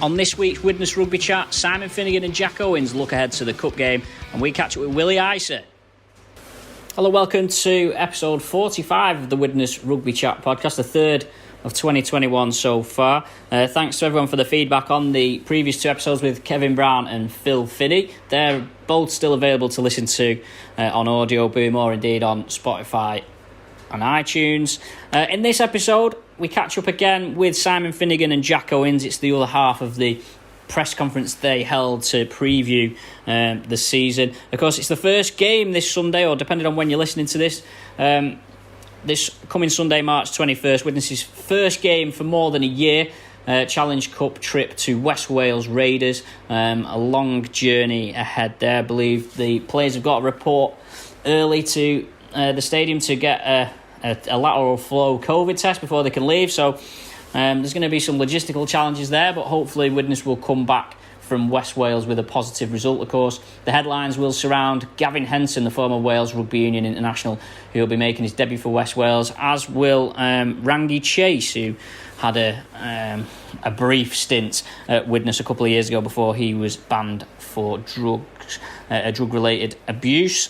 On this week's Widnes Rugby Chat, Simon Finnigan and Jack Owens look ahead to the Cup game, and we catch up with Willie Isa. Hello, welcome to episode 45 of the Widnes Rugby Chat podcast, the third of 2021 so far. Thanks to everyone for the feedback on the previous two episodes with Kevin Brown and Phil Finney. They're both still available to listen to on Audio Boom or indeed on Spotify and iTunes. In this episode, we catch up again with Simon Finnigan and Jack Owens. It's the other half of the press conference they held to preview the season. Of course, it's the first game this Sunday, or depending on when you're listening to this, this coming Sunday, March 21st, Widnes' first game for more than a year. Challenge Cup trip to West Wales Raiders. A long journey ahead there. I believe the players have got a report early to the stadium to get a lateral flow COVID test before they can leave. So there's going to be some logistical challenges there, but hopefully Widnes will come back from West Wales with a positive result. Of course, the headlines will surround Gavin Henson, the former Wales Rugby Union international, who will be making his debut for West Wales, as will Rangi Chase, who had a brief stint at Widnes a couple of years ago before he was banned for drug-related abuse.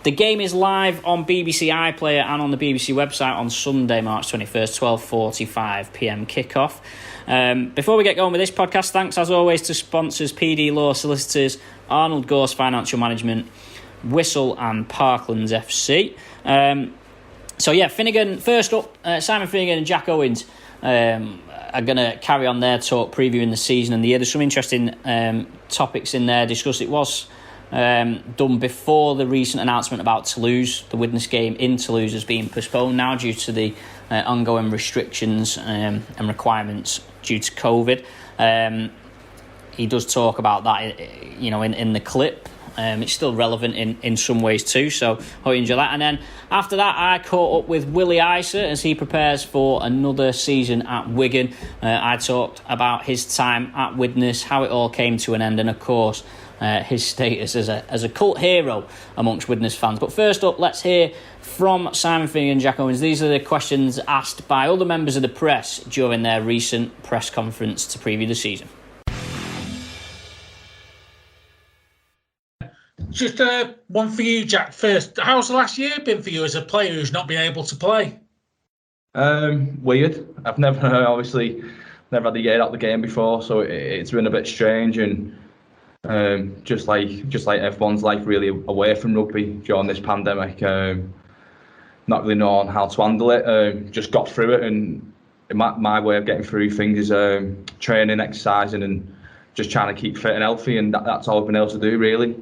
The game is live on BBC iPlayer and on the BBC website on Sunday, March 21st, 12:45pm kickoff. Before we get going with this podcast, thanks as always to sponsors PD Law Solicitors, Arnold, Gorse Financial Management, Whistle and Parklands FC. Finnigan, first up, Simon Finnigan and Jack Owens are going to carry on their talk previewing the season and the year. There's some interesting topics in there discussed. It was done before the recent announcement about Toulouse. The Widnes game in Toulouse is being postponed now due to the ongoing restrictions and requirements due to COVID. He does talk about that, in the clip. It's still relevant in some ways too, so hope you enjoy that. And then after that, I caught up with Willie Isa as he prepares for another season at Wigan. I talked about his time at Widnes, how it all came to an end, and of course his status as a cult hero amongst Widnes fans. But first up, let's hear from Simon Finnigan and Jack Owens. These are the questions asked by other members of the press during their recent press conference to preview the season. Just one for you, Jack, first. How's the last year been for you as a player who's not been able to play? Weird. I've never had a year out the game before, so it's been a bit strange, and just like everyone's life really away from rugby during this pandemic, not really knowing how to handle it. Just got through it, and my way of getting through things is training, exercising, and just trying to keep fit and healthy, and that's all I've been able to do really.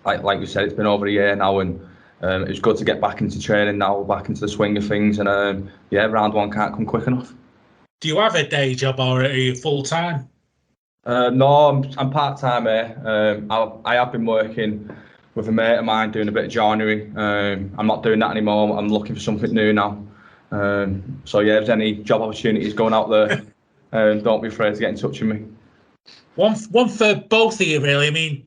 Like we said, it's been over a year now, and it's good to get back into training now, back into the swing of things, and round one can't come quick enough. Do you have a day job or are you full time? No, I'm part-time here. I have been working with a mate of mine doing a bit of joinery. I'm not doing that anymore. I'm looking for something new now. If there's any job opportunities going out there, don't be afraid to get in touch with me. One for both of you, really. I mean,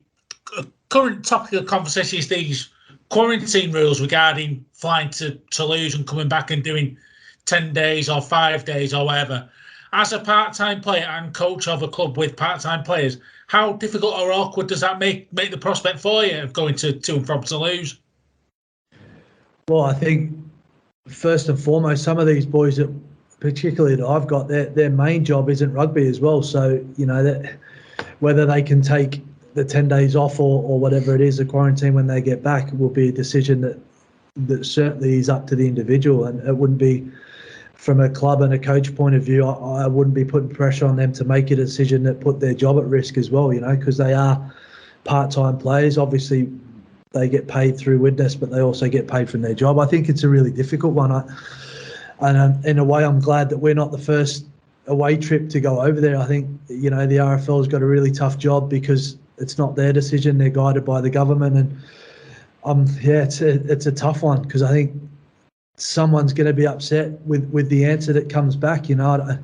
current topic of conversation is these quarantine rules regarding flying to Toulouse and coming back and doing 10 days or 5 days or whatever. As a part-time player and coach of a club with part-time players, how difficult or awkward does that make the prospect for you of going to and from Toulouse? Well, I think first and foremost, some of these boys that particularly that I've got, their main job isn't rugby as well. So, that whether they can take the 10 days off or whatever it is, the quarantine when they get back, will be a decision that certainly is up to the individual, and it wouldn't be, from a club and a coach point of view, I wouldn't be putting pressure on them to make a decision that put their job at risk as well, because they are part-time players. Obviously, they get paid through Widnes, but they also get paid from their job. I think it's a really difficult one. And in a way, I'm glad that we're not the first away trip to go over there. I think, the RFL's got a really tough job because it's not their decision. They're guided by the government. And it's a tough one, because I think someone's going to be upset with the answer that comes back. I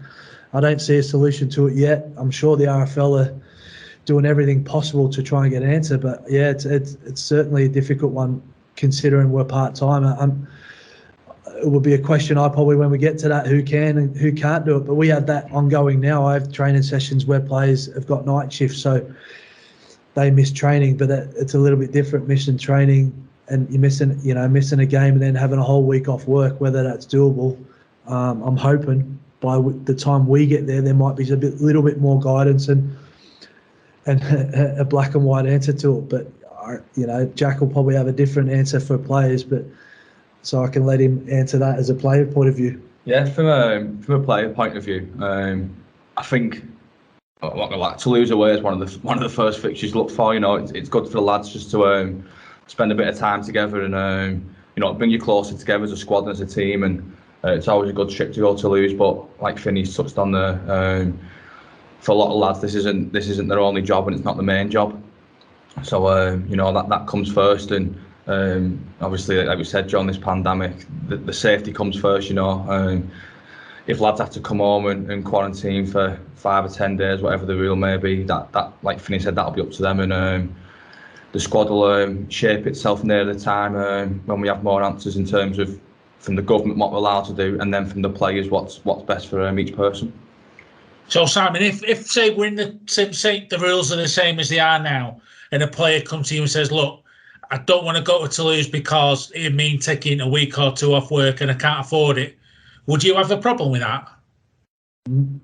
don't see a solution to it yet. I'm sure the RFL are doing everything possible to try and get an answer. But it's certainly a difficult one considering we're part-time. it would be a question when we get to that, who can and who can't do it. But we have that ongoing now. I have training sessions where players have got night shifts, so they miss training, but it's a little bit different, missing training and you're missing a game and then having a whole week off work, whether that's doable. I'm hoping by the time we get there might be little bit more guidance and a black and white answer to it. But, Jack will probably have a different answer for players, but so I can let him answer that as a player point of view. Yeah, from a player point of view, I think Toulouse away is one of the first fixtures to look for. It's good for the lads just to spend a bit of time together and bring you closer together as a squad and as a team. And it's always a good trip to go to Toulouse. But like Finney's touched on there, for a lot of lads, this isn't their only job and it's not the main job. So that comes first. And obviously, like we said, during this pandemic, the safety comes first. If lads have to come home and quarantine for 5 or 10 days, whatever the rule may be, that like Finney said, that'll be up to them. And the squad will shape itself near the time when we have more answers in terms of from the government what we're allowed to do, and then from the players what's best for each person. So Simon, if say we're in the rules are the same as they are now, and a player comes to you and says, "Look, I don't want to go to Toulouse because it means taking a week or two off work and I can't afford it," would you have a problem with that?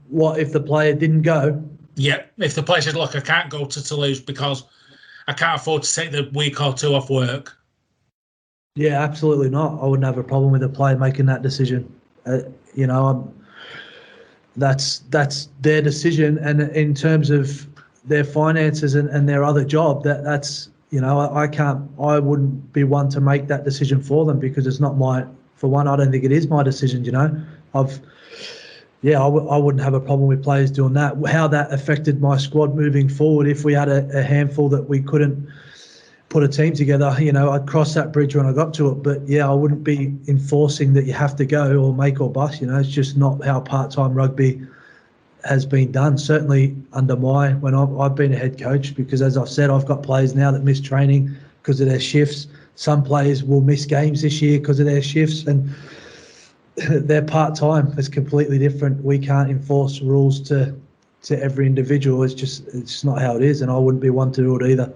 What if the player didn't go? Yeah, if the player said, "Look, I can't go to Toulouse because I can't afford to take the week or two off work." Yeah, absolutely not. I wouldn't have a problem with a player making that decision. That's their decision, and in terms of their finances and their other job, that's I wouldn't be one to make that decision for them, because it's not my. For one, I don't think it is my decision. I wouldn't have a problem with players doing that. How that affected my squad moving forward, if we had a handful that we couldn't put a team together, I'd cross that bridge when I got to it. But yeah, I wouldn't be enforcing that you have to go or make or bust. It's just not how part-time rugby has been done. Certainly under when I've been a head coach, because as I've said, I've got players now that miss training because of their shifts. Some players will miss games this year because of their shifts, and they're part-time. It's completely different. We can't enforce rules to every individual. It's just not how it is, and I wouldn't be one to do it either.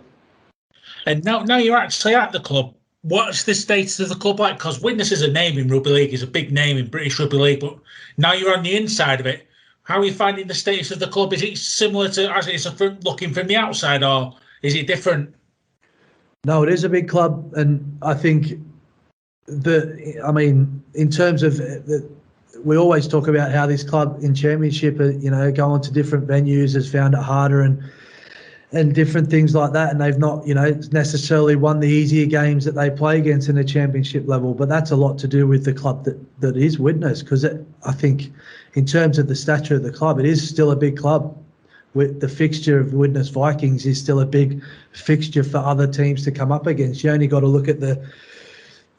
And now you're actually at the club. What's the status of the club like? Because Widnes is a name in rugby league, is a big name in British rugby league, but now you're on the inside of it. How are you finding the status of the club? Is it similar to as it's looking from the outside, or is it different? No, it is a big club, and I think in terms of we always talk about how this club in Championship, going to different venues has found it harder and different things like that, and they've not, necessarily won the easier games that they play against in the Championship level. But that's a lot to do with the club that is Widnes, because I think in terms of the stature of the club, it is still a big club. With the fixture of Widnes Vikings is still a big fixture for other teams to come up against. You only got to look at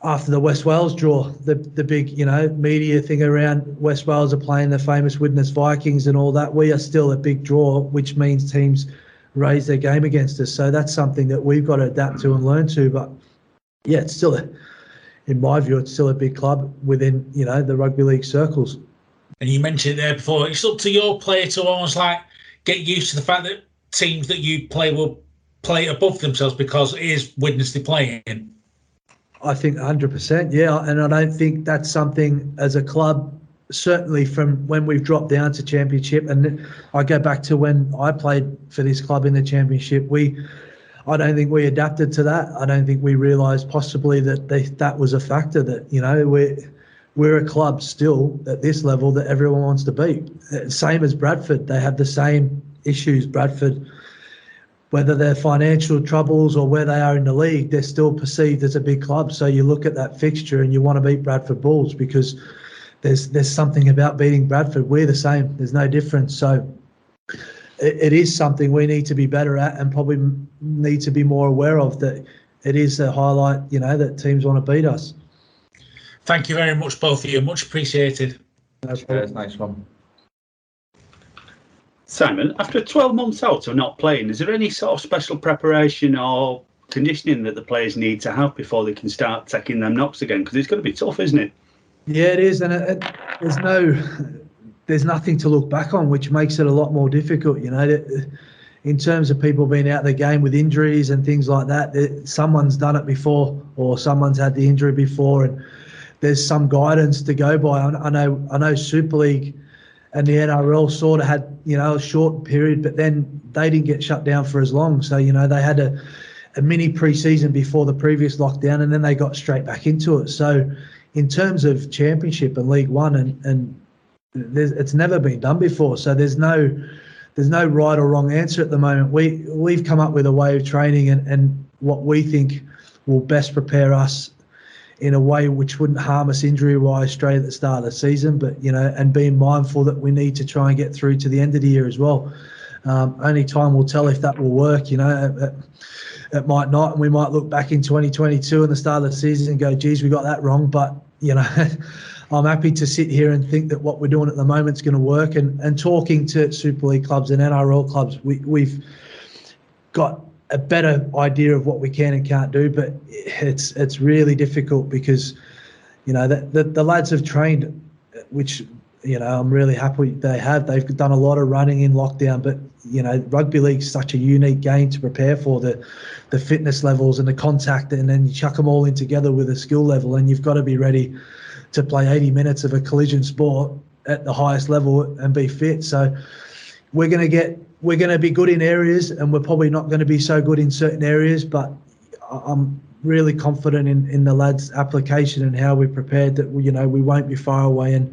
after the West Wales draw, the big, media thing around West Wales are playing the famous Widnes Vikings and all that. We are still a big draw, which means teams raise their game against us. So that's something that we've got to adapt to and learn to. But yeah, it's still in my view, it's still a big club within, the rugby league circles. And you mentioned it there before, it's up to your player to almost get used to the fact that teams that you play will play above themselves because it is Widnes they play in. I think 100%, yeah. And I don't think that's something as a club, certainly from when we've dropped down to Championship, and I go back to when I played for this club in the Championship, I don't think we adapted to that. I don't think we realised possibly that was a factor, that, we're a club still at this level that everyone wants to beat. Same as Bradford. They have the same issues. Bradford, whether they're financial troubles or where they are in the league, they're still perceived as a big club. So you look at that fixture and you want to beat Bradford Bulls because there's something about beating Bradford. We're the same. There's no difference. So it is something we need to be better at and probably need to be more aware of, that it is a highlight, that teams want to beat us. Thank you very much, both of you. Much appreciated. Cheers, nice one. Simon, after 12 months out of not playing, is there any sort of special preparation or conditioning that the players need to have before they can start taking them knocks again? Because it's going to be tough, isn't it? Yeah, it is, and there's nothing to look back on, which makes it a lot more difficult. In terms of people being out of the game with injuries and things like that, someone's done it before, or someone's had the injury before, and there's some guidance to go by. I know Super League and the NRL sort of had a short period, but then they didn't get shut down for as long. So they had a mini pre-season before the previous lockdown, and then they got straight back into it. So in terms of Championship and League One, and it's never been done before. So there's no right or wrong answer at the moment. We've come up with a way of training and what we think will best prepare us in a way which wouldn't harm us injury-wise straight at the start of the season, but and being mindful that we need to try and get through to the end of the year as well. Only time will tell if that will work. It might not, and we might look back in 2022 and the start of the season and go, geez, we got that wrong. But I'm happy to sit here and think that what we're doing at the moment is going to work. And talking to Super League clubs and NRL clubs, we've got a better idea of what we can and can't do. But it's really difficult because the lads have trained, which I'm really happy they have. They've done a lot of running in lockdown, but rugby league's such a unique game to prepare for, the fitness levels and the contact, and then you chuck them all in together with a skill level, and you've got to be ready to play 80 minutes of a collision sport at the highest level and be fit. So we're going to be good in areas, and we're probably not going to be so good in certain areas, but I'm really confident in the lads' application and how we're prepared that we won't be far away, and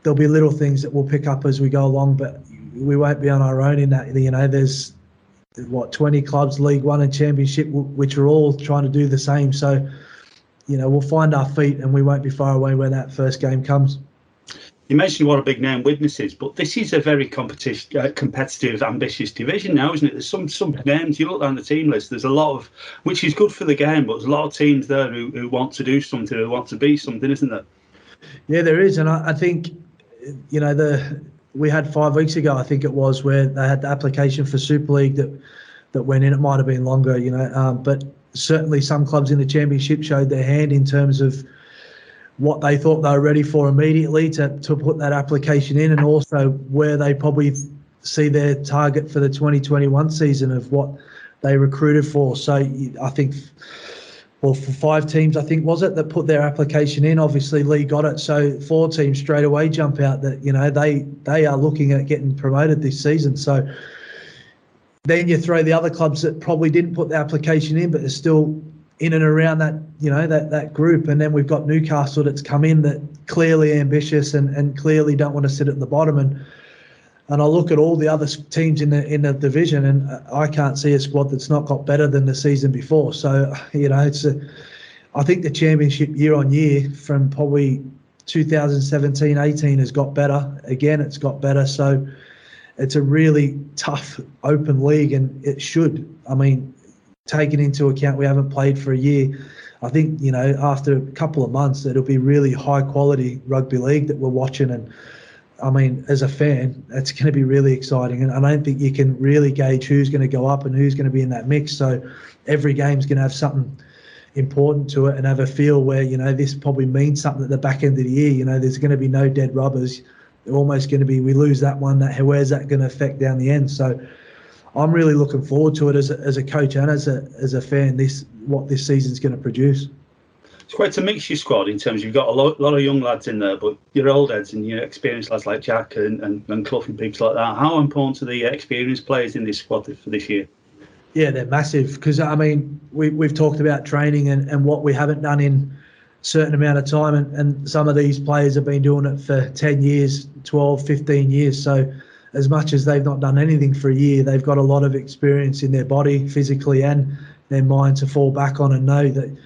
there'll be little things that we'll pick up as we go along, but we won't be on our own in that. There's 20 clubs, League One and Championship, which are all trying to do the same. So, we'll find our feet, and we won't be far away when that first game comes. You mentioned what a big name Widnes is, but this is a very competitive, ambitious division now, isn't it? There's some names. You look down the team list. There's a lot of, which is good for the game, but there's a lot of teams there who want to do something, who want to be something, isn't there? Yeah, there is, and I think we had 5 weeks ago, I think it was, where they had the application for Super League that went in. It might have been longer, but certainly some clubs in the Championship showed their hand in terms of what they thought they were ready for immediately to put that application in, and also where they probably see their target for the 2021 season of what they recruited for. So I think, for 5 teams, I think, was it, that put their application in. Obviously, Lee got it. So 4 teams straight away jump out that, they are looking at getting promoted this season. So then you throw the other clubs that probably didn't put the application in, but they're still in and around that, that group. And then we've got Newcastle that's come in that clearly ambitious and clearly don't want to sit at the bottom. And I look at all the other teams in the division, and I can't see a squad that's not got better than the season before. So, I think the Championship year on year from probably 2017-18 has got better. Again, it's got better. So it's a really tough open league, and it should. Taking into account we haven't played for a year, I think, after a couple of months, it'll be really high quality rugby league that we're watching. And as a fan, it's going to be really exciting. And I don't think you can really gauge who's going to go up and who's going to be in that mix. So every game's going to have something important to it and have a feel where, this probably means something at the back end of the year. There's going to be no dead rubbers. They're almost going to be, we lose that one, where's that going to affect down the end? So I'm really looking forward to it as a coach and as a fan, what this season's going to produce. It's quite a mixed squad in terms of you've got a lot of young lads in there, but your old heads and your experienced lads like Jack and Clough and people like that. How important are the experienced players in this squad for this year? Yeah, they're massive because, we've talked about training and what we haven't done in a certain amount of time, and some of these players have been doing it for 10 years, 12, 15 years. So as much as they've not done anything for a year, they've got a lot of experience in their body physically and their mind to fall back on and know that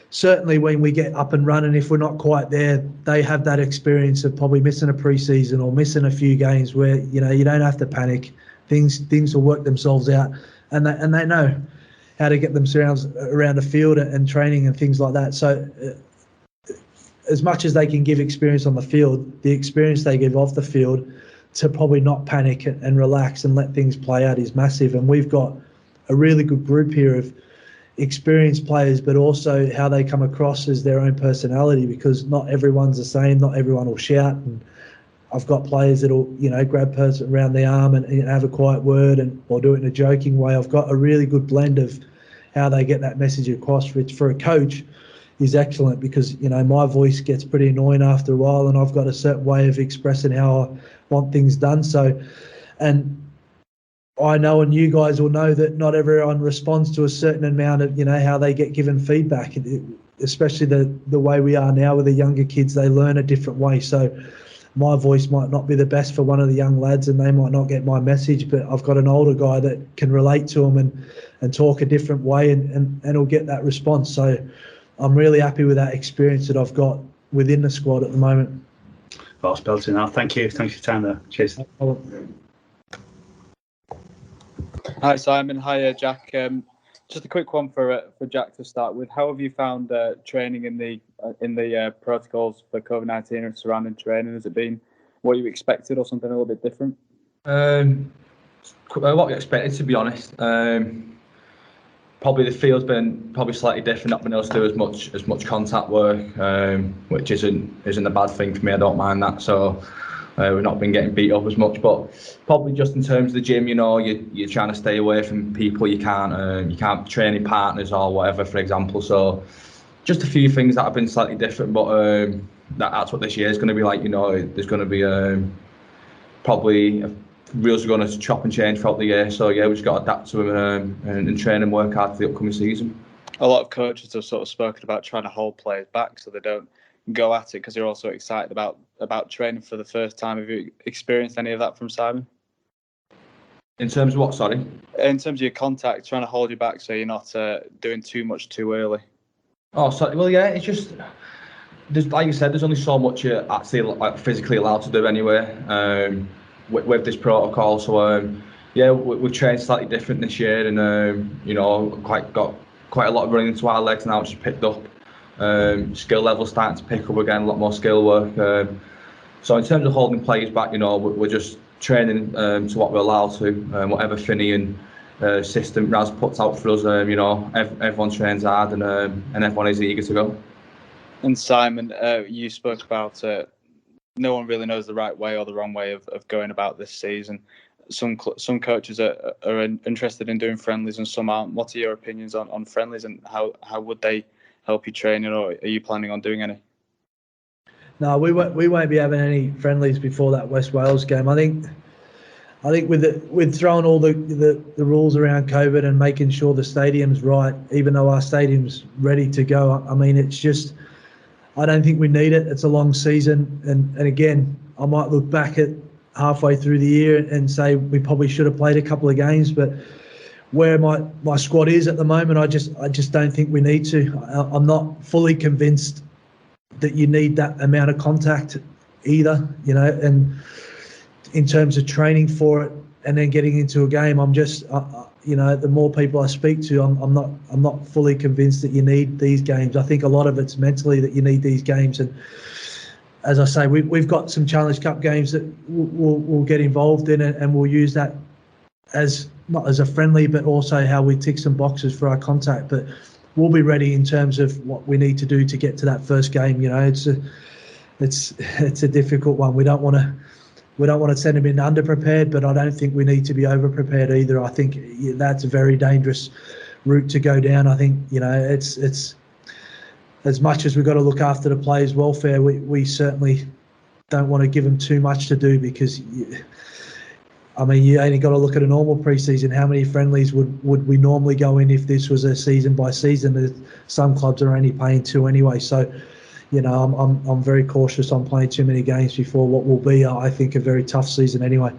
certainly when we get up and running, if we're not quite there, they have that experience of probably missing a pre-season or missing a few games where, you don't have to panic. Things will work themselves out, and they know how to get themselves around the field and training and things like that. So as much as they can give experience on the field, the experience they give off the field to probably not panic and relax and let things play out is massive. And we've got a really good group here of experienced players, but also how they come across as their own personality, because not everyone's the same. Not everyone will shout, and I've got players that'll, grab person around the arm and have a quiet word or do it in a joking way. I've got a really good blend of how they get that message across, which for a coach is excellent, because, my voice gets pretty annoying after a while, and I've got a certain way of expressing how I want things done. So, and I know, and you guys will know, that not everyone responds to a certain amount of, how they get given feedback, especially the way we are now with the younger kids. They learn a different way. So my voice might not be the best for one of the young lads, and they might not get my message, but I've got an older guy that can relate to them and talk a different way, and he'll get that response. So I'm really happy with that experience that I've got within the squad at the moment. Well spelled now. Thank you. Thanks for your time there. Cheers. Hi Simon. Hi Jack. Just a quick one for Jack to start with. How have you found training in the protocols for COVID-19 and surrounding training? Has it been what you expected, or something a little bit different? What we expected, to be honest. Probably the field's been slightly different. Not been able to do as much contact work, which isn't a bad thing for me. I don't mind that. So we've not been getting beat up as much, but probably just in terms of the gym, you're trying to stay away from people you can't train your partners or whatever, for example. So just a few things that have been slightly different, but that's what this year is going to be like. There's going to be probably rules are going to chop and change throughout the year. So yeah, we've just got to adapt to them and train and work hard for the upcoming season. A lot of coaches have sort of spoken about trying to hold players back so they don't go at it, because you're also excited about training for the first time. Have you experienced any of that from Simon? In terms of what, sorry? In terms of your contact, trying to hold you back so you're not doing too much too early. Oh, sorry. Well, yeah, it's just, like you said, there's only so much you're actually physically allowed to do anyway with this protocol. So yeah, we've trained slightly different this year, and got quite a lot of running into our legs now, which is picked up. Skill level starting to pick up again, a lot more skill work. So in terms of holding players back, we're just training to what we're allowed to, whatever Finnigan system Raz puts out for us. Everyone trains hard, and everyone is eager to go. And Simon, you spoke about no one really knows the right way or the wrong way of going about this season. Some coaches are interested in doing friendlies and some aren't. What are your opinions on friendlies, and how would they help you train, or are you planning on doing any? No, we won't be having any friendlies before that West Wales game. I think with throwing all the rules around COVID and making sure the stadium's right, even though our stadium's ready to go, I mean, it's just, I don't think we need it. It's a long season, and again, I might look back at halfway through the year and say we probably should have played a couple of games, but where my squad is at the moment, I just don't think we need to. I'm not fully convinced that you need that amount of contact either, and in terms of training for it and then getting into a game, I'm just, the more people I speak to, I'm not fully convinced that you need these games. I think a lot of it's mentally that you need these games, and as I say, we've got some Challenge Cup games that we'll get involved in, and we'll use that as not as a friendly, but also how we tick some boxes for our contact. But we'll be ready in terms of what we need to do to get to that first game. It's a difficult one. We don't want to send them in underprepared, but I don't think we need to be overprepared either. I think that's a very dangerous route to go down. I think it's as much as we've got to look after the players' welfare, we certainly don't want to give them too much to do, because you only got to look at a normal pre-season. How many friendlies would we normally go in if this was a season by season? Some clubs are only paying 2 anyway. So, I'm very cautious on playing too many games before what will be, I think, a very tough season anyway.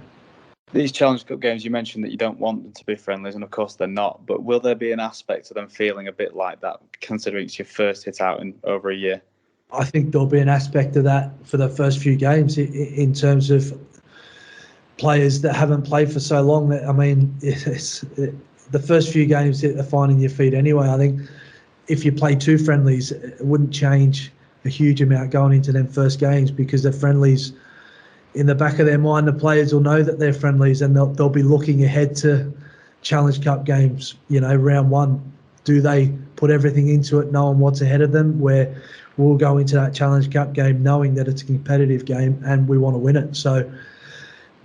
These Challenge Cup games, you mentioned that you don't want them to be friendlies, and of course they're not. But will there be an aspect to them feeling a bit like that, considering it's your first hit out in over a year? I think there'll be an aspect of that for the first few games in terms of players that haven't played for so long. The first few games are finding your feet anyway. I think if you play 2 friendlies, it wouldn't change a huge amount going into them first games, because the friendlies, in the back of their mind, the players will know that they're friendlies, and they'll be looking ahead to Challenge Cup games, round 1, do they put everything into it knowing what's ahead of them, where we'll go into that Challenge Cup game knowing that it's a competitive game and we want to win it. So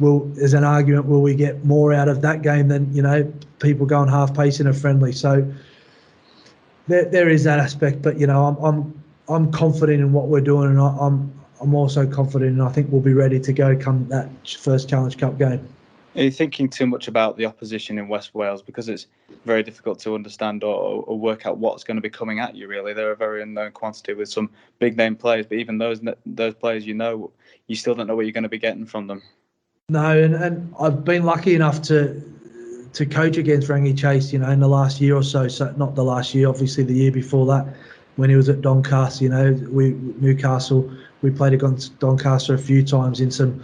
there's an argument, will we get more out of that game than, people going half pace in a friendly? So there is that aspect, but I'm confident in what we're doing, and I'm also confident, and I think we'll be ready to go come that first Challenge Cup game. Are you thinking too much about the opposition in West Wales, because it's very difficult to understand or work out what's going to be coming at you? Really, they're a very unknown quantity with some big name players, but even those players, you still don't know what you're going to be getting from them. No, and I've been lucky enough to coach against Rangi Chase, in the last year or so. So not the last year, obviously the year before that, when he was at Doncaster. Newcastle, we played against Doncaster a few times in some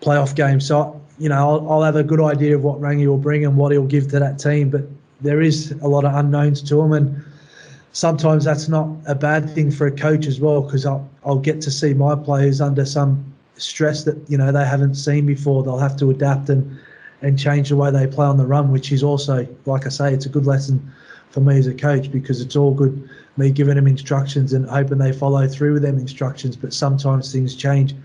playoff games. So I'll have a good idea of what Rangi will bring and what he'll give to that team. But there is a lot of unknowns to him, and sometimes that's not a bad thing for a coach as well, because I'll get to see my players under some stress that they haven't seen before. They'll have to adapt and change the way they play on the run, which is also, like I say, it's a good lesson for me as a coach, because it's all good me giving them instructions and hoping they follow through with them instructions, but sometimes things change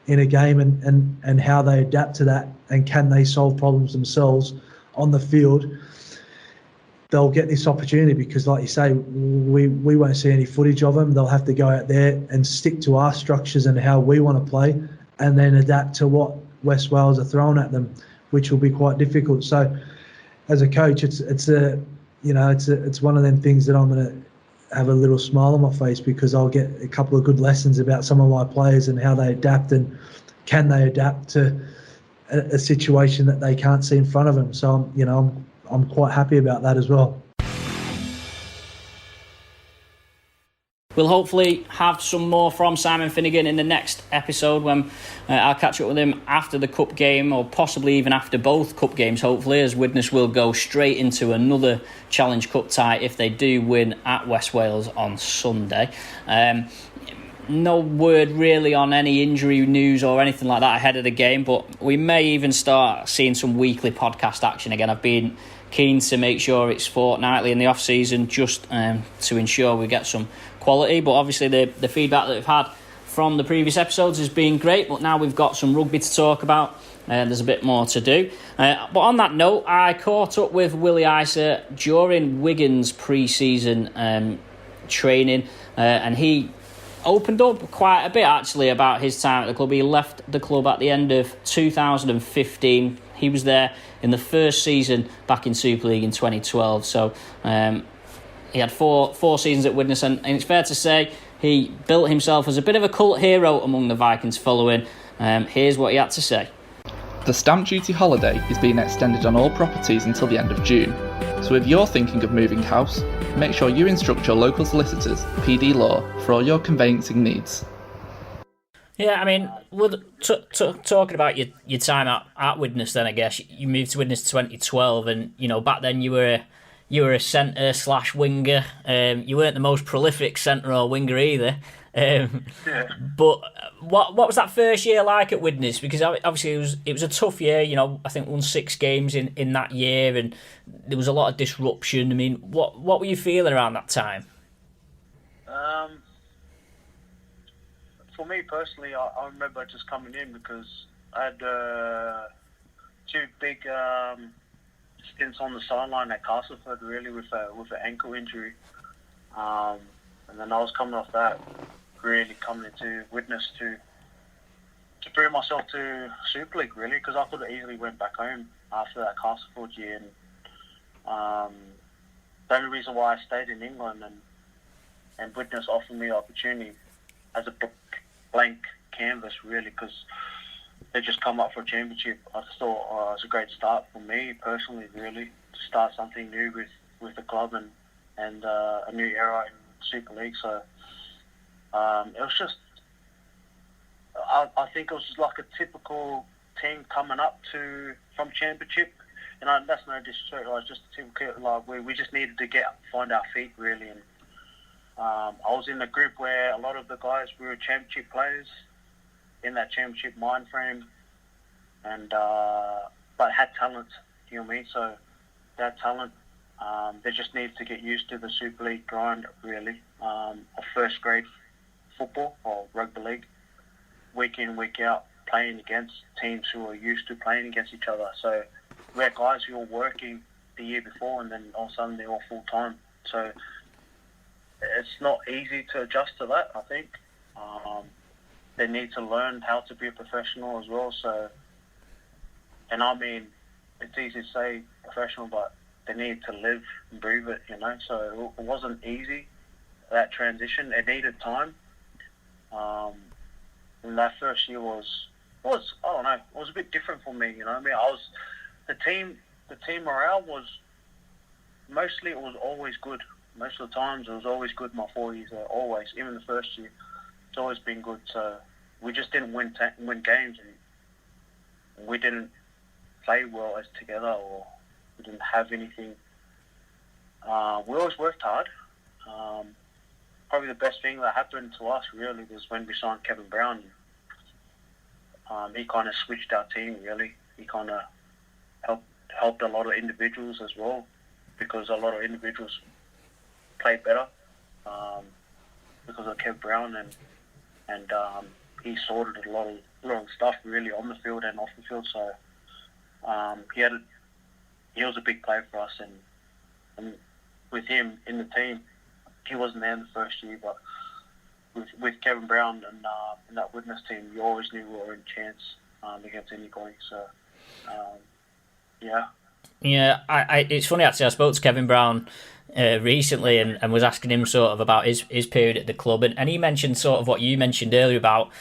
in a game, and how they adapt to that, and can they solve problems themselves on the field. They'll get this opportunity because, like you say, we won't see any footage of them. They'll have to go out there and stick to our structures and how we want to play, and then adapt to what West Wales are throwing at them, which will be quite difficult. So, as a coach, it's one of them things that I'm going to have a little smile on my face, because I'll get a couple of good lessons about some of my players and how they adapt, and can they adapt to a situation that they can't see in front of them. So I'm quite happy about that as well. We'll hopefully have some more from Simon Finnigan in the next episode, when I'll catch up with him after the Cup game, or possibly even after both Cup games, hopefully, as Widnes will go straight into another Challenge Cup tie if they do win at West Wales on Sunday. No word really on any injury news or anything like that ahead of the game, but we may even start seeing some weekly podcast action again. I've been keen to make sure it's fortnightly in the off-season, just to ensure we get some quality. But obviously the feedback that we've had from the previous episodes has been great, but now we've got some rugby to talk about. There's a bit more to do. But on that note, I caught up with Willie Isa during Wigan's pre-season training, and he opened up quite a bit actually about his time at the club. He left the club at the end of 2015. He was there in the first season back in Super League in 2012. So he had four seasons at Widnes, and it's fair to say he built himself as a bit of a cult hero among the Vikings following. Here's what he had to say. The stamp duty holiday is being extended on all properties until the end of June. So if you're thinking of moving house, make sure you instruct your local solicitors, PD Law, for all your conveyancing needs. Yeah, I mean, talking about your time at Widnes, then I guess you moved to Widnes 2012, and back then you were a centre / winger. You weren't the most prolific centre or winger either. But what was that first year like at Widnes? Because obviously it was a tough year. I think won 6 games in that year, and there was a lot of disruption. I mean, what were you feeling around that time? For me personally, I remember just coming in because I had 2 big stints on the sideline at Castleford, really, with an ankle injury, and then I was coming off that, really coming into Widnes to prove myself to Super League, really, because I could have easily went back home after that Castleford year, and the only reason why I stayed in England and Widnes offered me the opportunity as a blank canvas, really, because they just come up for a championship. I thought it was a great start for me personally, really, to start something new with the club and a new era in Super League. So it was just, I think it was just like a typical team coming up from championship, and that's no disrespect. It was just a typical, like, we just needed to find our feet, really. And I was in a group where a lot of the guys were championship players in that championship mind frame, and but had talent. You know what I mean? So that talent, They just need to get used to the Super League grind, really, of first grade football or rugby league, week in, week out, playing against teams who are used to playing against each other. So we had guys who were working the year before, and then all of a sudden they're all full time. So it's not easy to adjust to that, I think. They need to learn how to be a professional as well. So, and I mean, it's easy to say professional, but they need to live and breathe it, you know. So it wasn't easy, that transition. It needed time. And that first year was I don't know, it was a bit different for me, you know. I mean, the team morale was mostly, it was always good. Most of the times it was always good. My 4 years there, always, even the first year, it's always been good. So we just didn't win games, and we didn't play well as together, or we didn't have anything. We always worked hard. Probably the best thing that happened to us really was when we signed Kevin Brown. He kind of switched our team, really. He kind of helped a lot of individuals as well, because a lot of individuals played better because of Kev Brown, and he sorted a lot of stuff really on the field and off the field. So he was a big player for us, and with him in the team, he wasn't there in the first year, but with Kevin Brown and that Widnes team, you always knew we were in chance against anybody. So yeah. Yeah, it's funny actually. I spoke to Kevin Brown recently and was asking him sort of about his period at the club, and he mentioned sort of what you mentioned earlier about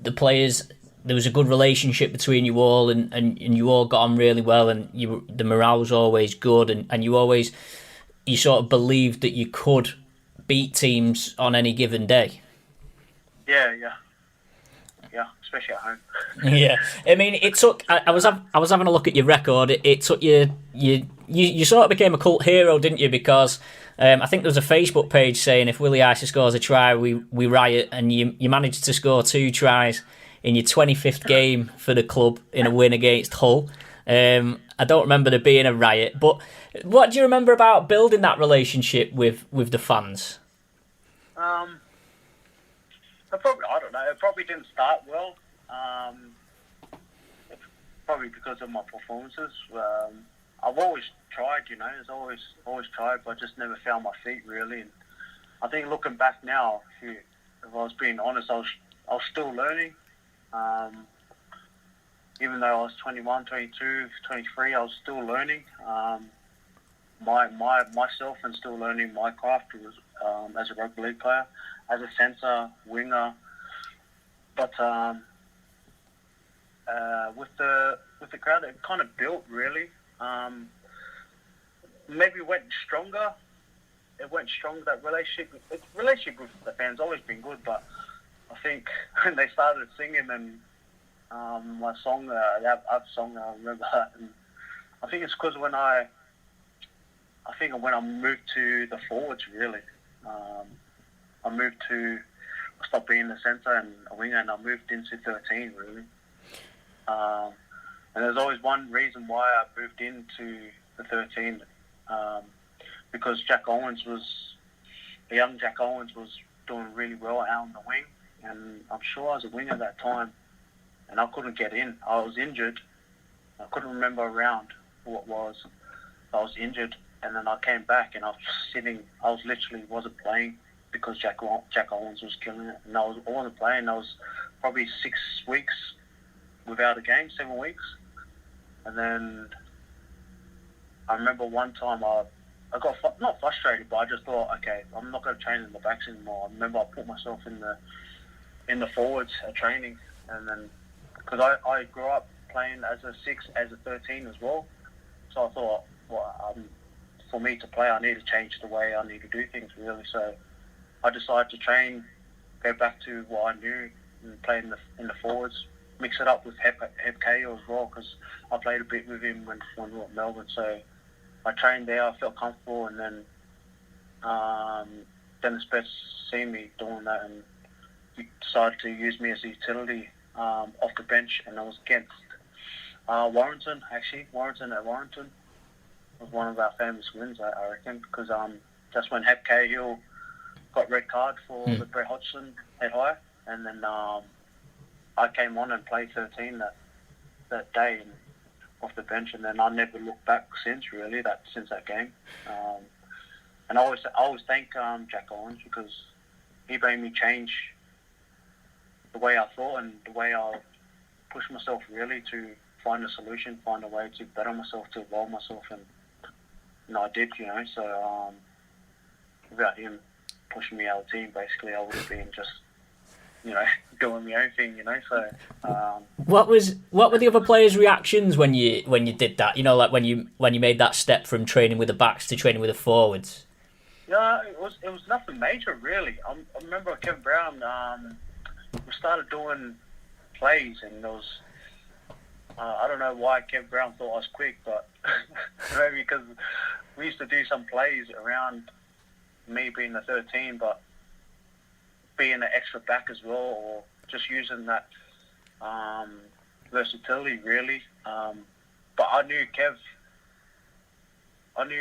the players. There was a good relationship between you all, and you all got on really well, and the morale was always good, and you sort of believed that you could beat teams on any given day. Yeah, especially at home. Yeah, I mean, it took. I was having a look at your record. It took you sort of became a cult hero, didn't you? Because I think there was a Facebook page saying if Willie Isa scores a try, we riot, and you managed to score 2 tries in your 25th game for the club in a win against Hull. I don't remember there being a riot, but what do you remember about building that relationship with the fans? I don't know. It probably didn't start well. Probably because of my performances. I've always tried, you know. I've always tried, but I just never found my feet really. And I think looking back now, if I was being honest, I was still learning. Even though I was 21, 22, 23, I was still learning myself and still learning my craft as a rugby league player, as a centre, winger. But with the crowd, it kind of built really. Maybe it went stronger. That relationship with the fans always been good, but I think when they started singing and my song, that song, I remember that, and I think it's because when I moved to the forwards, really, I stopped being the centre and a winger, and I moved into 13, really. And there's always one reason why I moved into the 13, because young Jack Owens was doing really well out on the wing, and I'm sure I was a winger at that time, and I couldn't get in. I was injured. I couldn't remember around what was. I was injured, and then I came back, and I was sitting. I wasn't playing because Jack Owens was killing it, and I wasn't playing. I was probably 6 weeks without a game, 7 weeks, and then I remember one time I got not frustrated, but I just thought, okay, I'm not going to train in the backs anymore. I remember I put myself in the forwards at training, and then because I grew up playing as a 6, as a 13 as well, so I thought, for me to play, I need to change the way I need to do things really. So I decided to train, go back to what I knew, and play in the forwards, mix it up with Hep Cahill as well, because I played a bit with him when we were at Melbourne. So I trained there, I felt comfortable, and then the Spets seen me doing that, and he decided to use me as a utility off the bench, and I was against Warrington at Warrington. was one of our famous wins, I reckon, because that's when Heb Cahill got red card for the Brett Hodgson head high, and then I came on and played 13 that day off the bench, and then I never looked back since really since that game. And I always thank Jack Owens, because he made me change the way I thought and the way I pushed myself really to find a solution, find a way to better myself, to evolve myself, and I did, so without him pushing me out of the team, basically I would have been just, doing my own thing, so What were the other players' reactions when you did that? Like when you made that step from training with the backs to training with the forwards? Yeah, it was nothing major really. I remember Kevin Brown, we started doing plays, and there was I don't know why Kevin Brown thought I was quick, but maybe because we used to do some plays around me being the 13, but being an extra back as well, or just using that versatility really. But I knew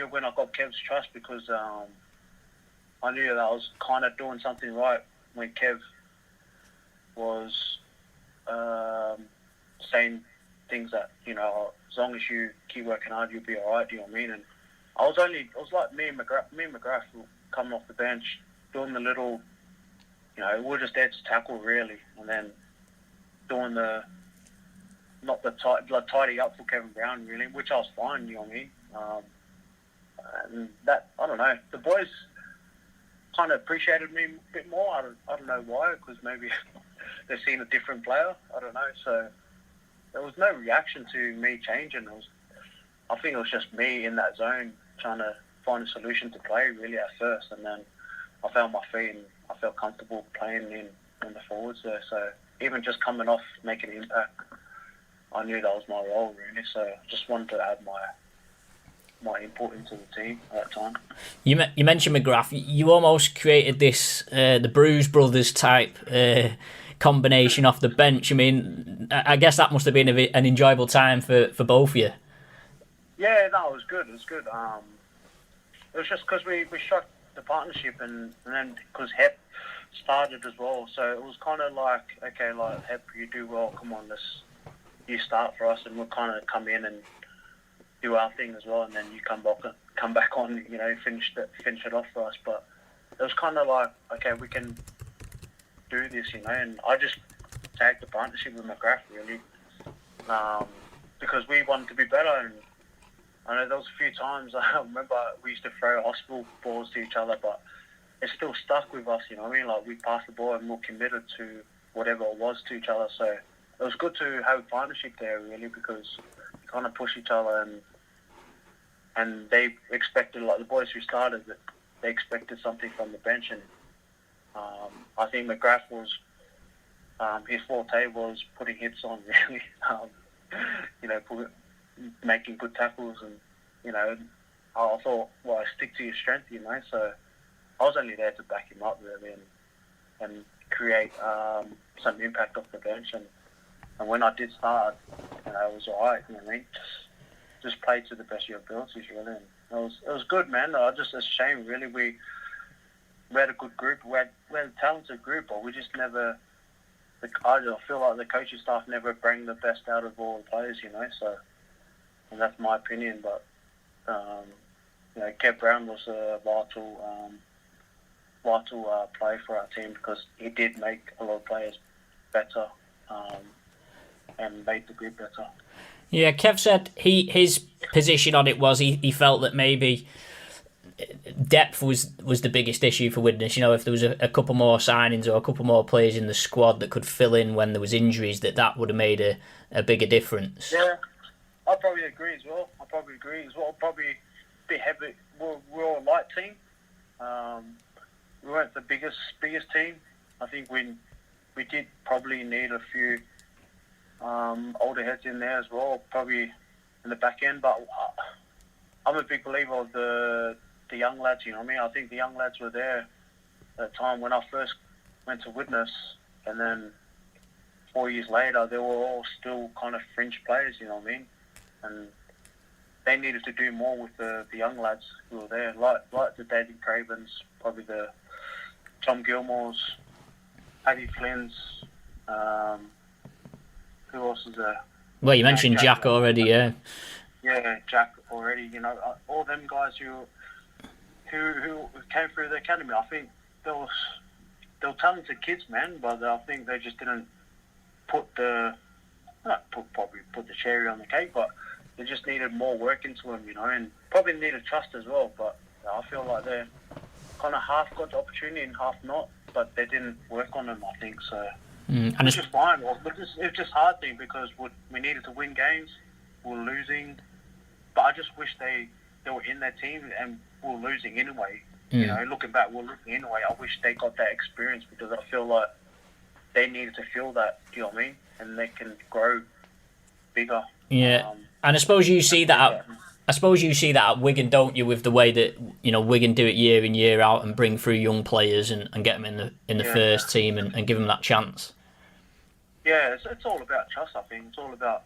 when I got Kev's trust, because I knew that I was kind of doing something right when Kev was saying things that, as long as you keep working hard, you'll be all right, do you know what I mean? And it was like me and McGrath coming off the bench, doing the little, we're just there to tackle really, and then doing not the tidy up for Kevin Brown really, which I was fine, you know what I mean? And that, I don't know, the boys kind of appreciated me a bit more. I don't know why, because maybe they've seen a different player, I don't know, so there was no reaction to me changing. I think it was just me in that zone trying to find a solution to play really at first, and then I found my feet and I felt comfortable playing in the forwards there. So even just coming off, making an impact, I knew that was my role really. So I just wanted to add my input into the team at that time. You mentioned McGrath. You almost created this the Bruise Brothers type combination off the bench. I mean, I guess that must have been an enjoyable time for both of you. Yeah, no, it was good. It was good. It was just because we struck the partnership, and then because Hep started as well, so it was kind of like, okay, like Hep, you do well, come on, you start for us, and we'll kind of come in and do our thing as well, and then you come back on, finish it off for us. But it was kind of like, okay, we can do this, and I just tagged the partnership with McGrath really, because we wanted to be better. And I know there was a few times I remember we used to throw hospital balls to each other, but it still stuck with us, I mean, like we passed the ball and we're committed to whatever it was to each other. So it was good to have a partnership there really, because you kind of push each other, and they expected, like the boys who started, that they expected something from the bench. And I think McGrath was, his forte was putting hits on really, making good tackles, and I thought, well, stick to your strength, so I was only there to back him up really, and create some impact off the bench, and when I did start, it was alright, just play to the best of your abilities really, and it was good, man. It's a shame really, we had a good group, we had a talented group, but we just never, I feel like the coaching staff never bring the best out of all the players, so, and that's my opinion. But Kev Brown was a vital player for our team, because he did make a lot of players better, and made the group better. Yeah, Kev said his position on it was he felt that maybe depth was the biggest issue for Widnes. If there was a couple more signings or a couple more players in the squad that could fill in when there was injuries, that would have made a bigger difference. Yeah, I probably agree as well. Probably a bit heavy. We're a light team. We weren't the biggest team. I think we did probably need a few older heads in there as well, probably in the back end. But I'm a big believer of the young lads. I think the young lads were there at the time when I first went to Widnes, and then 4 years later they were all still kind of fringe players. And they needed to do more with the young lads who were there, like the Danny Cravens, probably the Tom Gilmores, Paddy Flynn's. Who else is there? Well, you mentioned Jack already, yeah. Yeah, Jack already. You know, all them guys who came through the academy. I think they were talented kids, man, but I think they just didn't put the cherry on the cake, but they just needed more work into them, you know, and probably needed trust as well. But I feel like they kind of half got the opportunity and half not, but they didn't work on them, I think so. Which is fine. Well, it was just hard thing because we needed to win games. We were losing, but I just wish they were in their team and we were losing anyway. You know, looking back, we were losing anyway. I wish they got that experience because I feel like they needed to feel that. Do you know what I mean? And they can grow bigger. Yeah, and I suppose you see that. At Wigan, don't you? With the way that Wigan do it year in year out and bring through young players and get them in the first team and give them that chance. Yeah, it's all about trust. I think it's all about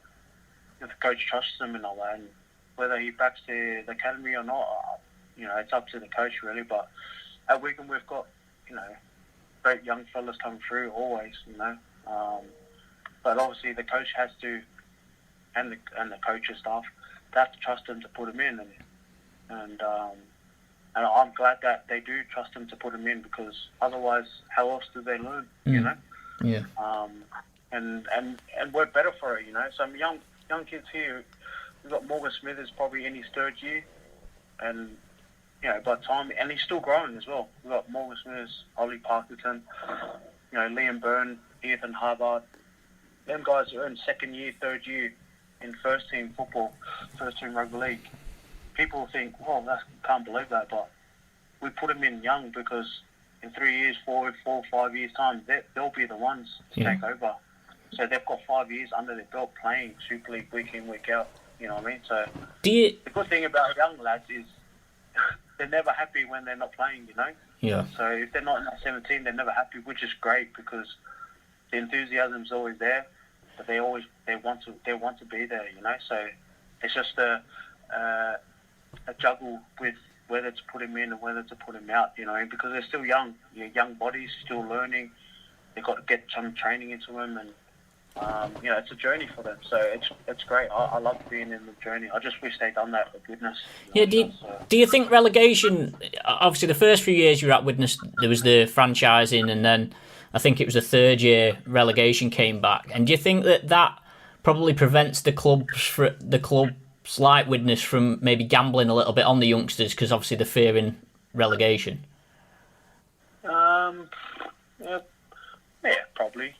if the coach trusts them and all that, and whether he backs the academy or not. It's up to the coach really. But at Wigan, we've got great young fellas coming through always. But obviously the coach has to, and the coaching staff, they have to trust him to put him in, and I'm glad that they do trust him to put him in because otherwise, how else do they learn? You know. Yeah. And we're better for it. Some young kids here. We've got Morgan Smith is probably in his third year, and by the time, and he's still growing as well. We've got Morgan Smith, Ollie Parkinson, Liam Byrne, Ethan Hubbard. Them guys are in second year, third year in first team football, first team rugby league. People think, well, can't believe that, but we put them in young because in 3 years, 4, 5 years time, they'll be the ones to take over. So they've got 5 years under their belt playing Super League week in, week out. You know what I mean? So the good thing about young lads is they're never happy when they're not playing, Yeah. So if they're not in that 17, they're never happy, which is great because the enthusiasm's always there, but they want to be there, So it's just a juggle with whether to put him in and whether to put him out, because they're still young. Young bodies, still learning. They've got to get some training into them, and it's a journey for them. So it's great. I love being in the journey. I just wish they'd done that for Widnes. Yeah. Do you think relegation? Obviously, the first few years you were at Widnes, there was the franchising, and then I think it was the third year relegation came back. And do you think that probably prevents the clubs like Widnes from maybe gambling a little bit on the youngsters because obviously they're fearing relegation? Yeah, probably.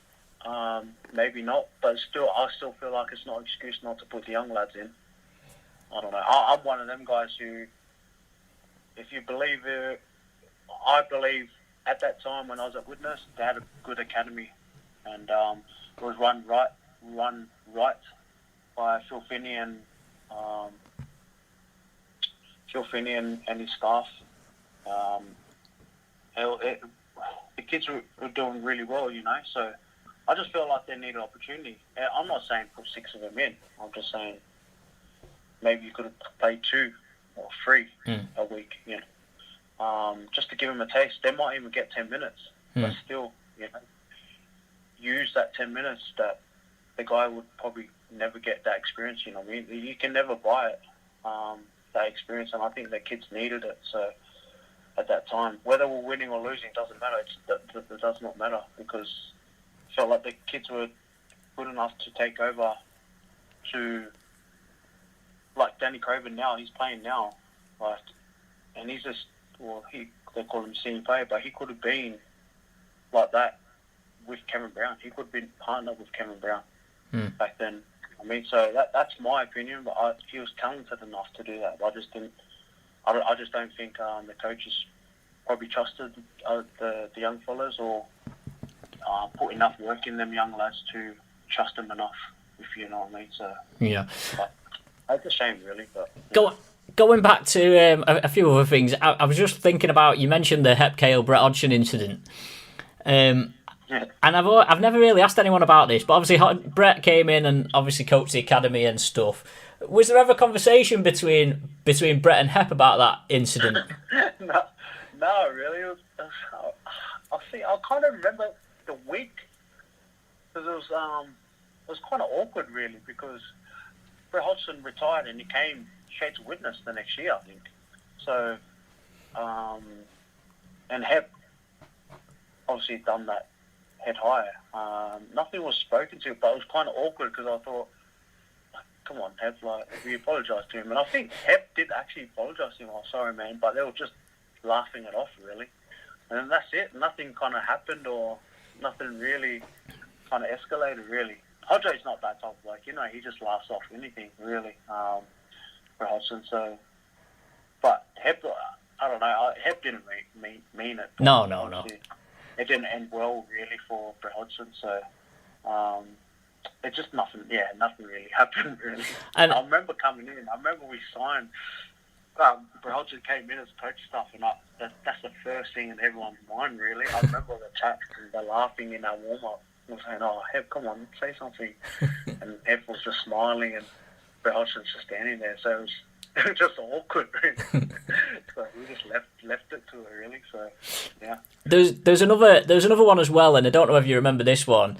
Maybe not, but I still feel like it's not an excuse not to put the young lads in. I don't know. I'm one of them guys who, if you believe it, I believe at that time when I was at Widnes, they had a good academy, and it was run right by Phil Finnigan and his staff. The kids were doing really well, So I just feel like they need an opportunity. I'm not saying put 6 of them in. I'm just saying maybe you could have played 2 or 3 a week, just to give them a taste. They might even get 10 minutes, but still, use that 10 minutes that the guy would probably never get that experience, You can never buy it, that experience, and I think the kids needed it. So at that time, whether we're winning or losing doesn't matter. It does not matter because I felt like the kids were good enough to take over to, like Danny Craven now, he's playing now, and he's just, they call him senior player, but he could have been like that with Cameron Brown. He could have been partnered with Cameron Brown back then. So that's my opinion, but he was talented enough to do that. But I just don't think the coaches probably trusted the young fellas or put enough work in them young lads to trust them enough, if you know what I mean. So yeah, it's a shame, really. But going back to a few other things, I was just thinking about, you mentioned the Hep Kale Brett Hodgson incident, and I've never really asked anyone about this, but obviously Brett came in and obviously coached the academy and stuff. Was there ever conversation between Brett and Hep about that incident? No, really. I think I kind of remember the week because it was kind of awkward, really, because Brett Hodgson retired and he came straight to Widnes the next year, I think. So, and Hep obviously done that head higher. Nothing was spoken to, but it was kind of awkward because I thought, come on, Hep, like, we apologised to him. And I think Hep did actually apologise to him. Oh, sorry, man, but they were just laughing it off, really. And then that's it. Nothing kind of happened or nothing really kind of escalated, really. Hodjo's not that type of bloke, you know, he just laughs off anything, really, for Hodgson. So, but Hep, I don't know, Hep didn't mean it. No. It didn't end well, really, for Brett Hodgson. So, it just nothing really happened, really. And I remember coming in, I remember we signed, Brett Hodgson came in as coach stuff, and that's the first thing in everyone's mind, really. I remember the chat, and they're laughing in our warm-up. I was saying, oh, Hep, come on, say something. And Hep was just smiling, and Brett Hodgson's just standing there. So it was just awkward, really. So we just left it to her, really. So, yeah. There's another one as well, and I don't know if you remember this one.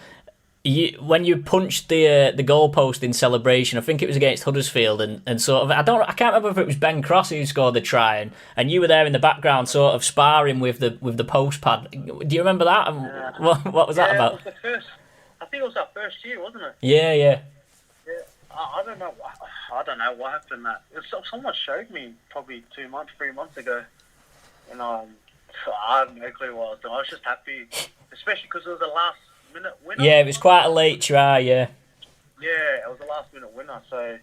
When you punched the goalpost in celebration, I think it was against Huddersfield, and sort of I can't remember if it was Ben Cross who scored the try, and you were there in the background, sort of sparring with the post pad. Do you remember that? What was that about? It was the first. I think it was our first year, wasn't it? Yeah. Yeah. I don't know. I don't know what happened. Someone showed me probably 3 months ago, and I had no clue what I was doing. I was just happy, especially because it was the last minute winner. Yeah, it was quite a late try, yeah. Yeah, it was the last minute winner, so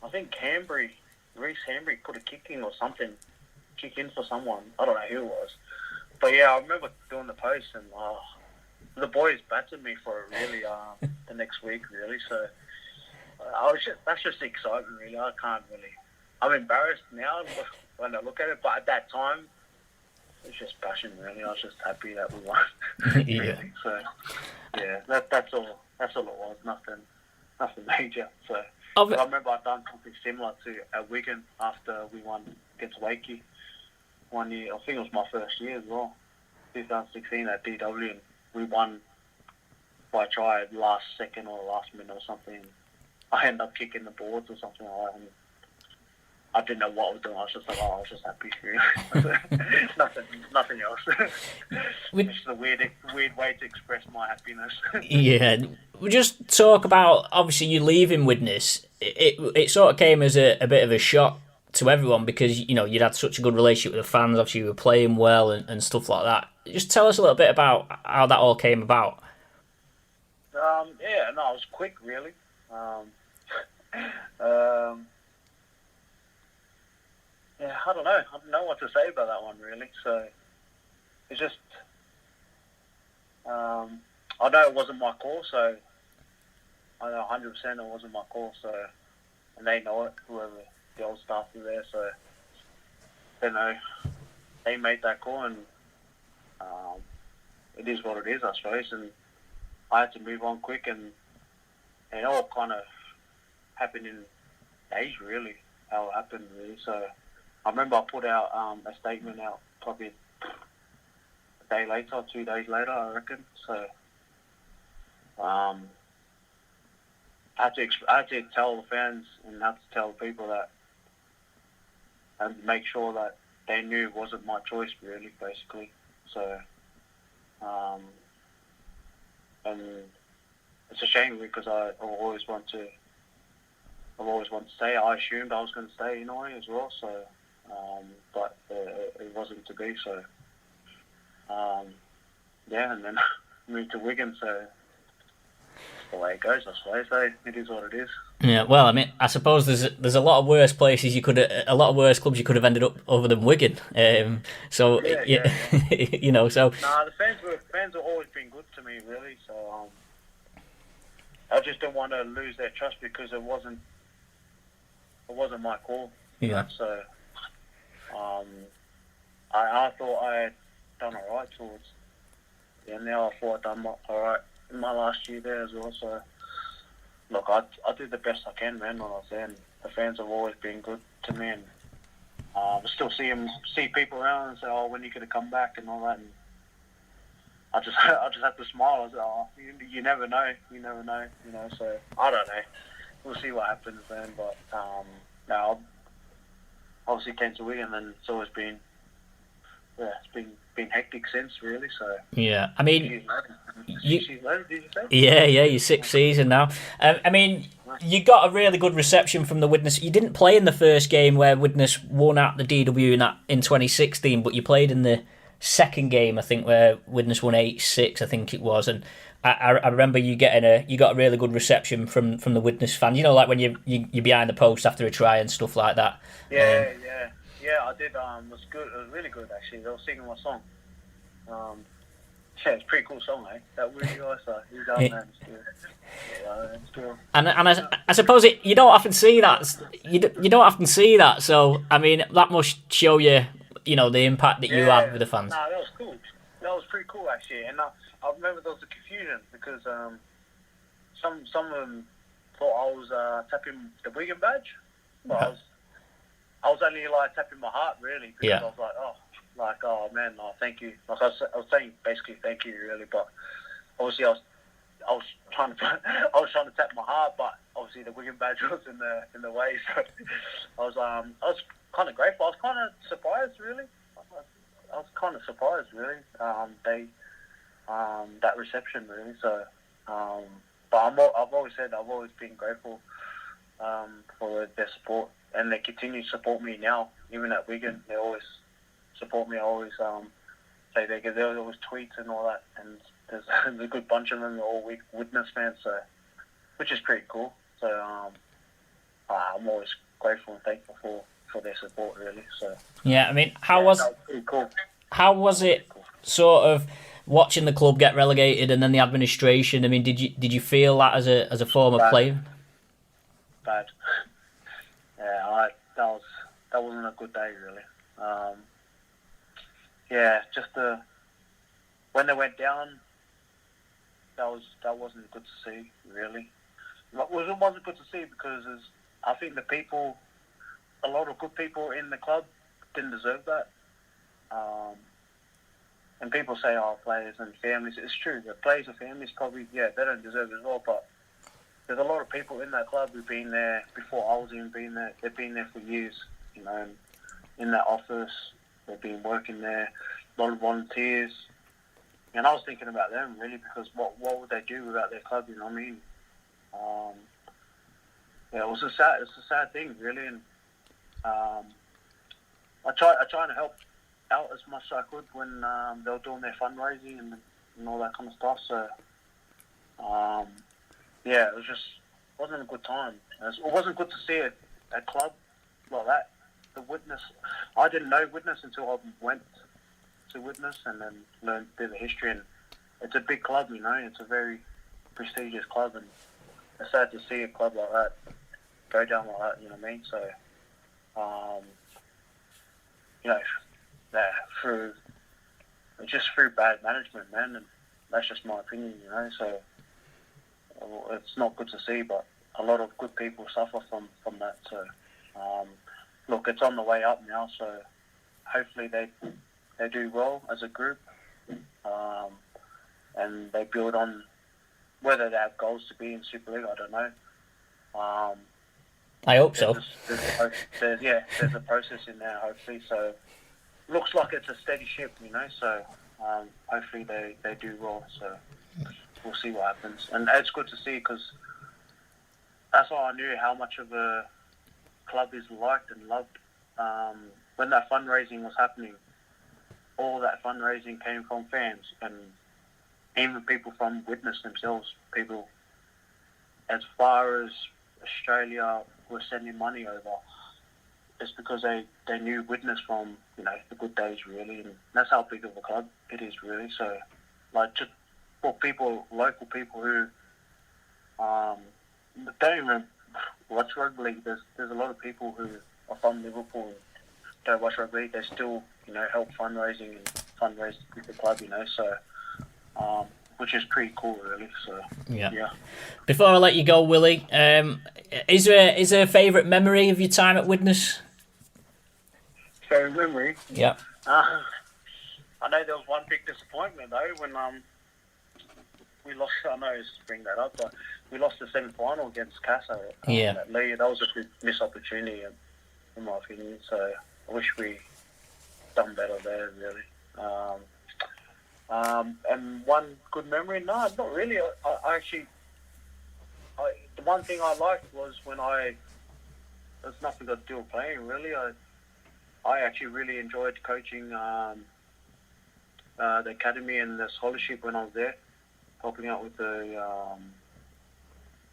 I think Reece Hanbury put a kick in or something. Kick in for someone. I don't know who it was. But yeah, I remember doing the post, and the boys battered me for it, really, the next week, really, so that's just the excitement, really. I'm embarrassed now when I look at it, but at that time, it's just passion, really. I was just happy that we won. Yeah. Really. So, yeah, that's all it was. Nothing major. So, I remember I'd done something similar to at Wigan after we won against Wakey 1 year. I think it was my first year as well, 2016 at DW, and we won by try at last second or last minute or something. I ended up kicking the boards or something like that. And I didn't know what I was doing. I was just like, I was just happy, really. nothing else. It's a weird way to express my happiness. Yeah, we just talk about, obviously you leaving Widnes. It sort of came as a bit of a shock to everyone because, you know, you'd had such a good relationship with the fans. Obviously you were playing well and stuff like that. Just tell us a little bit about how that all came about. It was quick, really. Yeah, I don't know. I don't know what to say about that one, really. So it's just, I know it wasn't my call, so I know 100% it wasn't my call. So, and they know it, whoever the old staff are there. So they know they made that call, and it is what it is, I suppose. And I had to move on quick, and it all kind of happened in days, really. How it happened, really. So. I remember I put out a statement out probably a day later, 2 days later, I reckon. So I had to tell the fans and had to tell people that, and make sure that they knew it wasn't my choice, really, basically. So, and it's a shame because I've always wanted to stay. I assumed I was going to stay anyway as well. So. But it wasn't to be, so and then moved to Wigan, so that's the way it goes, I suppose. So it is what it is. Yeah, well, I mean, I suppose there's a lot of worse places a lot of worse clubs you could have ended up other than Wigan. So yeah. You know, so the fans have always been good to me, really. So I just didn't want to lose their trust because it wasn't my call. Yeah. So. I thought I had done all right towards the end there. I thought I'd done all right in my last year there as well. So, look, I did the best I can, man, when I was there. And the fans have always been good to me, and I still see people around and say, "Oh, when are you going to come back?" and all that. And I just have to smile. I was like, "Oh, you never know. You never know." So I don't know. We'll see what happens then. But now, obviously came to Wigan, and it's always been it's been hectic since, really. So yeah, I mean, did you say? yeah, your sixth season now. I mean, you got a really good reception from the Widnes. You didn't play in the first game where Widnes won out the DW in 2016, but you played in the second game, I think, where Widnes won 8-6, I think it was, and I remember you got a really good reception from the Widnes fans. Like when you're behind the post after a try and stuff like that. Yeah, I did. It was good. It was really good, actually. They were singing my song. It's a pretty cool song, eh? That Willie Isa. He's out, man. It's cool. And I suppose you don't often see that. You don't often see that. So I mean, that must show you, the impact that you have with the fans. Nah, that was cool. That was pretty cool, actually. And I remember there was a confusion because some of them thought I was tapping the Wigan badge, but I was only tapping my heart, really, because I was like, oh man, thank you. Like I was saying basically thank you, really, but obviously I was trying to tap my heart, but obviously the Wigan badge was in the way, so I was kind of grateful. I was kind of surprised, really. I was kind of surprised, really. That reception, really. So, but I've always said I've always been grateful for their support, and they continue to support me now. Even at Wigan, they always support me. I always say there's always tweets and all that, and there's a good bunch of them. They're all Widnes fans, so which is pretty cool. So I'm always grateful and thankful for their support, really. So yeah, I mean, that was pretty cool. How was it, sort of, watching the club get relegated and then the administration? I mean, did you feel that as a former player? Bad. Yeah, that wasn't a good day, really. Just when they went down, that wasn't good to see, really. It wasn't good to see because I think a lot of good people in the club didn't deserve that. And people say, players and families. It's true. The players and families probably, they don't deserve it as well. But there's a lot of people in that club who've been there before I was even been there. They've been there for years, and in that office. They've been working there. A lot of volunteers. And I was thinking about them, really, because what would they do without their club, you know what I mean? It was a sad thing, really. And I tried to help out as much as I could when they were doing their fundraising and all that kind of stuff. So, it wasn't a good time. It wasn't good to see a club like that. The Widnes, I didn't know Widnes until I went to Widnes and then learned a bit of the history. And it's a big club, It's a very prestigious club, and it's sad to see a club like that go down like that. You know what I mean? So, through bad management, man, and that's just my opinion, So it's not good to see, but a lot of good people suffer from that. So, look, it's on the way up now. So hopefully they do well as a group, and they build on whether they have goals to be in Super League. I don't know. I hope so. There's a process in there, hopefully. So looks like it's a steady ship, So hopefully they do well. So we'll see what happens. And it's good to see because that's how I knew how much of a club is liked and loved. When that fundraising was happening, all that fundraising came from fans and even people from Widnes themselves. People as far as Australia were sending money over. It's because they knew Widnes from the good days, really, and that's how big of a club it is, really. So, just for local people who don't even watch rugby league, there's a lot of people who are from Liverpool and don't watch rugby league. They still help fundraising and fundraise with the club, So which is pretty cool, really. So yeah. Before I let you go, Willie, is there a favourite memory of your time at Widnes? Favorite memory? Yeah. I know there was one big disappointment though when we lost. I know it's to bring that up, but we lost the semi-final against Casa. At Lee. That was a big missed opportunity, in my opinion. So I wish we done better there, really. And one good memory? No, not really. I actually, the one thing I liked was when there's nothing got to do with playing, really. I actually really enjoyed coaching the academy and the scholarship when I was there, helping out with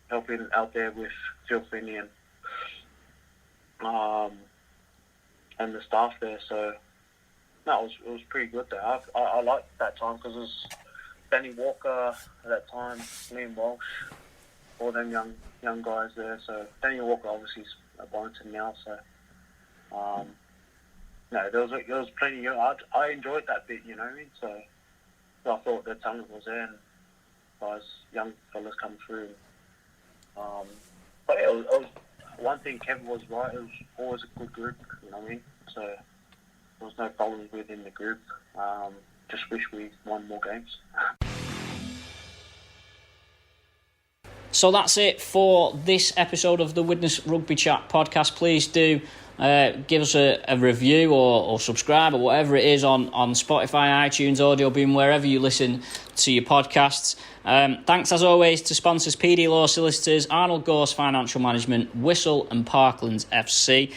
helping out there with Phil Finnigan and the staff there. So no, it was pretty good there. I liked that time because it was Danny Walker at that time, Liam Walsh, all them young guys there. So Danny Walker obviously is at Bonington now. So no, there was plenty. I enjoyed that bit, you know what I mean. So I thought the talent was there, and guys, young fellas come through. But it was one thing. Kevin was right. It was always a good group, you know what I mean. So there was no problems within the group. Just wish we won more games. So that's it for this episode of the Widnes Rugby Chat podcast. Please do give us a review or subscribe or whatever it is on Spotify, iTunes, Audio Boom, wherever you listen to your podcasts. Thanks as always to sponsors PD Law Solicitors, Arnold, Gorse Financial Management, Whistle and Parklands FC.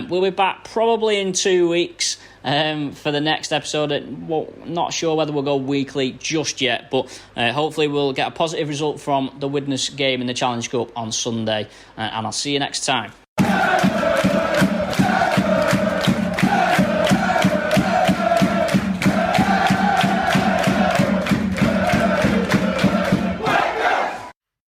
We'll be back probably in 2 weeks for the next episode. Not sure whether we'll go weekly just yet, but hopefully we'll get a positive result from the Widnes game in the Challenge Cup on Sunday, and I'll see you next time.